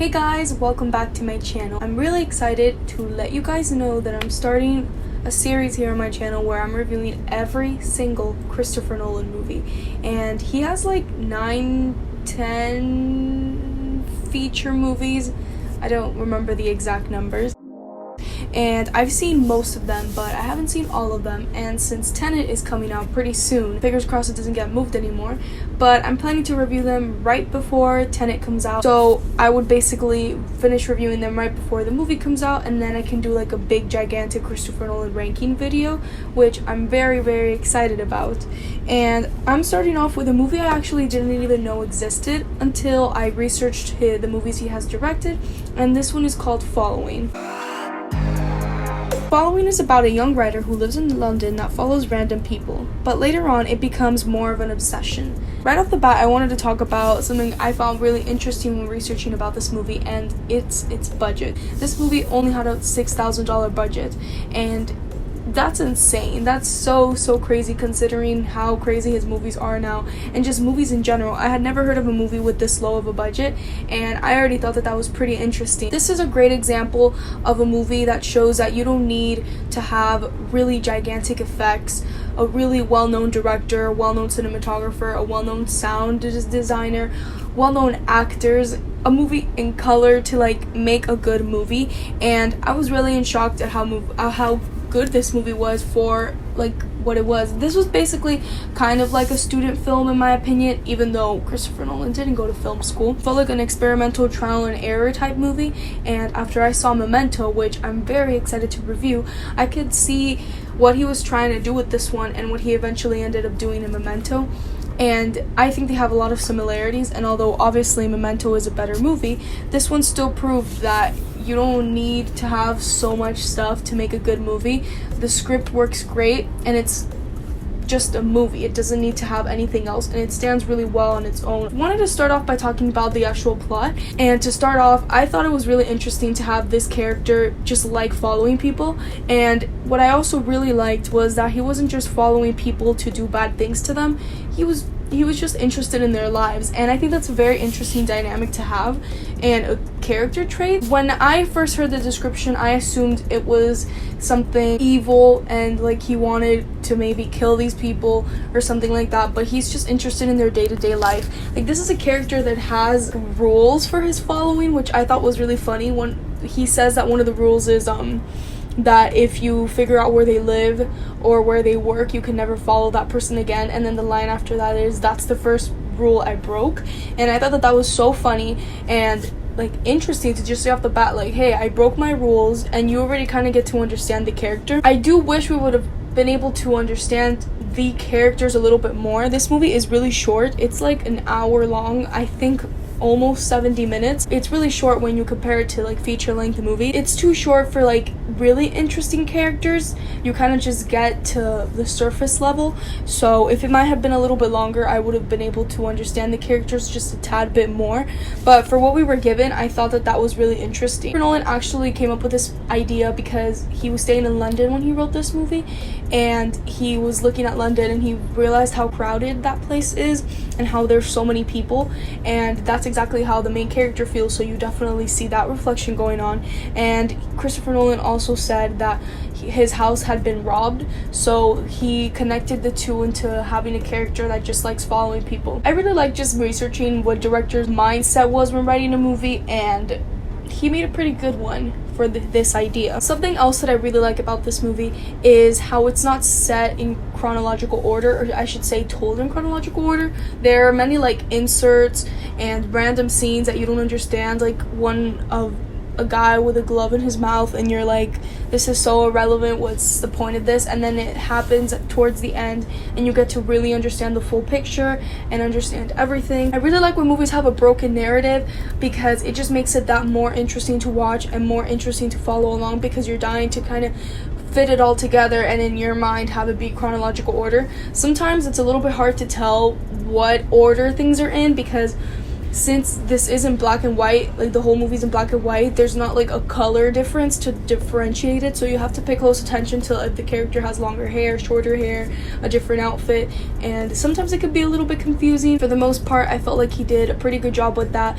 Hey guys, welcome back to my channel. I'm really excited to let you guys know that I'm starting a series here on my channel where I'm reviewing every single Christopher Nolan movie. And he has like 9-10 feature movies. I don't remember the exact numbers. And I've seen most of them, but I haven't seen all of them. And since Tenet is coming out pretty soon, fingers crossed it doesn't get moved anymore, but I'm planning to review them right before Tenet comes out. So I would basically finish reviewing them right before the movie comes out, and then I can do like a big gigantic Christopher Nolan ranking video, which I'm very excited about. And I'm starting off with a movie I actually didn't even know existed until I researched the movies he has directed, and this one is called Following. Following is about a young writer who lives in London that follows random people, but later on it becomes more of an obsession. Right off the bat, I wanted to talk about something I found really interesting when researching about this movie, and it's budget. This movie only had a $6,000 budget, and that's insane. That's so crazy considering how crazy his movies are now, and just movies in general. I had never heard of a movie with this low of a budget, and I already thought that was pretty interesting. This is a great example of a movie that shows that you don't need to have really gigantic effects, a really well-known director, a well-known cinematographer, a well-known sound designer, well-known actors, a movie in color to like make a good movie. And I was really in shock at how good this movie was for like what it was. This was basically kind of like a student film in my opinion, even though Christopher Nolan didn't go to film school. It felt like an experimental trial and error type movie, and after I saw Memento, which I'm very excited to review, I could see what he was trying to do with this one and what he eventually ended up doing in Memento. And I think they have a lot of similarities, and although obviously Memento is a better movie, this one still proved that you don't need to have so much stuff to make a good movie. The script works great, and it's just a movie. It doesn't need to have anything else, and it stands really well on its own. I wanted to start off by talking about the actual plot, and to start off, I thought it was really interesting to have this character just like following people. And what I also really liked was that he wasn't just following people to do bad things to them. He was just interested in their lives, and I think that's a very interesting dynamic to have and a character trait. When I first heard the description, I assumed it was something evil and like he wanted to maybe kill these people or something like that, but he's just interested in their day-to-day life. Like, this is a character that has rules for his following, which I thought was really funny. When he says that one of the rules is that if you figure out where they live or where they work, you can never follow that person again. And then the line after that is, that's the first rule I broke. And I thought that was so funny and like interesting to just say off the bat, like, hey, I broke my rules, and you already kind of get to understand the character. I do wish we would have been able to understand the characters a little bit more. This movie is really short. It's like an hour long, I think almost 70 minutes. It's really short when you compare it to like feature-length movie. It's too short for like really interesting characters. You kind of just get to the surface level. So if it might have been a little bit longer, I would have been able to understand the characters just a tad bit more. But for what we were given, I thought that was really interesting. Nolan actually came up with this idea because he was staying in London when he wrote this movie, and he was looking at London and he realized how crowded that place is and how there's so many people, and that's exactly how the main character feels. So you definitely see that reflection going on. And Christopher Nolan also said that his house had been robbed, so he connected the two into having a character that just likes following people. I really like just researching what director's mindset was when writing a movie, and he made a pretty good one for this idea. Something else that I really like about this movie is how it's not set in chronological order, or I should say told in chronological order. There are many like inserts and random scenes that you don't understand, like one of a guy with a glove in his mouth, and you're like, this is so irrelevant, what's the point of this? And then it happens towards the end and you get to really understand the full picture and understand everything. I really like when movies have a broken narrative, because it just makes it that more interesting to watch and more interesting to follow along, because you're dying to kind of fit it all together and in your mind have it be chronological order. Sometimes it's a little bit hard to tell what order things are in, because since this isn't black and white, like the whole movie's in black and white, there's not like a color difference to differentiate it, so you have to pay close attention to if the character has longer hair, shorter hair, a different outfit, and sometimes it could be a little bit confusing. For the most part, I felt like he did a pretty good job with that.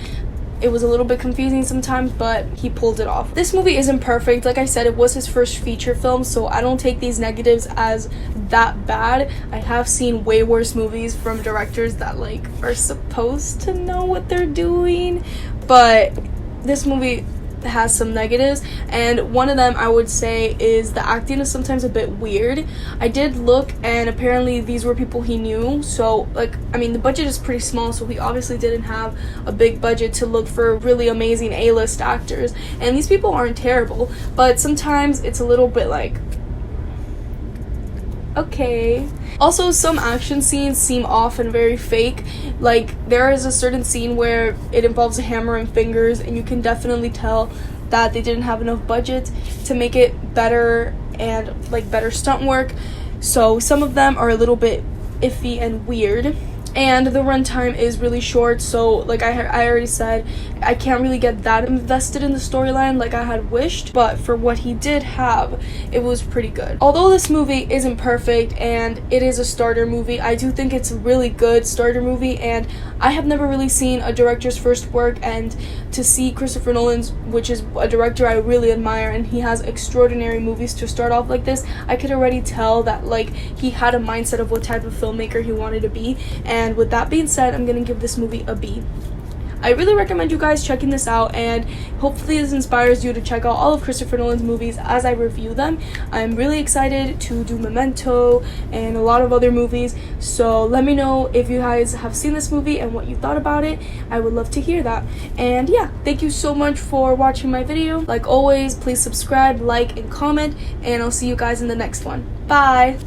It was a little bit confusing sometimes, but he pulled it off. This movie isn't perfect. Like I said, it was his first feature film, so I don't take these negatives as that bad. I have seen way worse movies from directors that like are supposed to know what they're doing, but this movie has some negatives, and one of them I would say is the acting is sometimes a bit weird. I did look, and apparently these were people he knew, so like, I mean, the budget is pretty small, so he obviously didn't have a big budget to look for really amazing A-list actors, and these people aren't terrible, but sometimes it's a little bit like, okay. Also, some action scenes seem off and very fake. Like, there is a certain scene where it involves a hammer and fingers, and you can definitely tell that they didn't have enough budget to make it better and like better stunt work. So some of them are a little bit iffy and weird. And the runtime is really short, so like I already said, I can't really get that invested in the storyline like I had wished, but for what he did have, it was pretty good. Although this movie isn't perfect and it is a starter movie, I do think it's a really good starter movie, and I have never really seen a director's first work, and to see Christopher Nolan's, which is a director I really admire, and he has extraordinary movies to start off like this, I could already tell that like he had a mindset of what type of filmmaker he wanted to be. And with that being said, I'm gonna give this movie a B. I really recommend you guys checking this out, and hopefully this inspires you to check out all of Christopher Nolan's movies as I review them. I'm really excited to do Memento and a lot of other movies, so let me know if you guys have seen this movie and what you thought about it. I would love to hear that. And yeah, thank you so much for watching my video. Like always, please subscribe, like, and comment, and I'll see you guys in the next one. Bye!